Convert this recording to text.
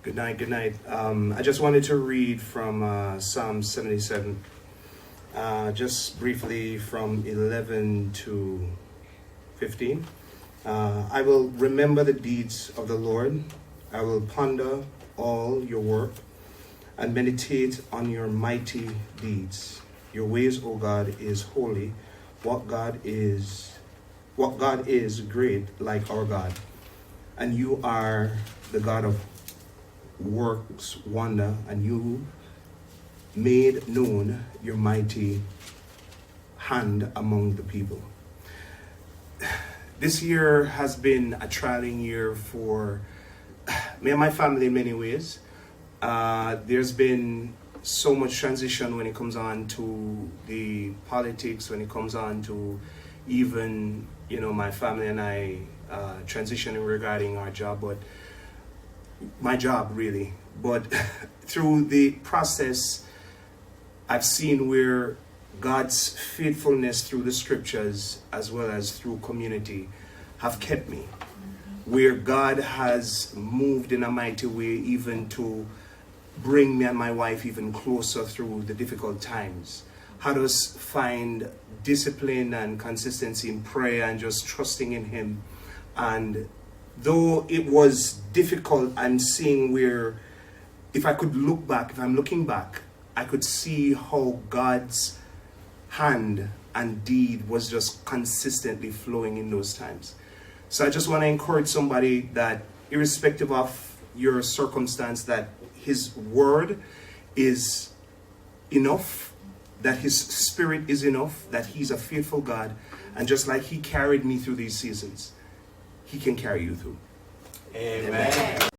Good night, good night. I just wanted to read from Psalm 77, just briefly from 11 to 15. I will remember the deeds of the Lord. I will ponder all your work and meditate on your mighty deeds. Your ways, O God, is holy. What God is great like our God. And you are the God of works wonder, and you made known your mighty hand among the people. This year has been a trying year for me and my family in many ways. There's been so much transition when it comes on to the politics, when it comes on to even, my family and I transitioning regarding our job, but my job really. But through the process, I've seen where God's faithfulness through the scriptures as well as through community have kept me. Where God has moved in a mighty way even to bring me and my wife even closer through the difficult times. Had us find discipline and consistency in prayer and just trusting in Him. And though it was difficult, I'm seeing where if I'm looking back, I could see how God's hand and deed was just consistently flowing in those times. So I just want to encourage somebody that irrespective of your circumstance, that His word is enough, that His Spirit is enough, that He's a faithful God, and just like He carried me through these seasons, He can carry you through. Amen.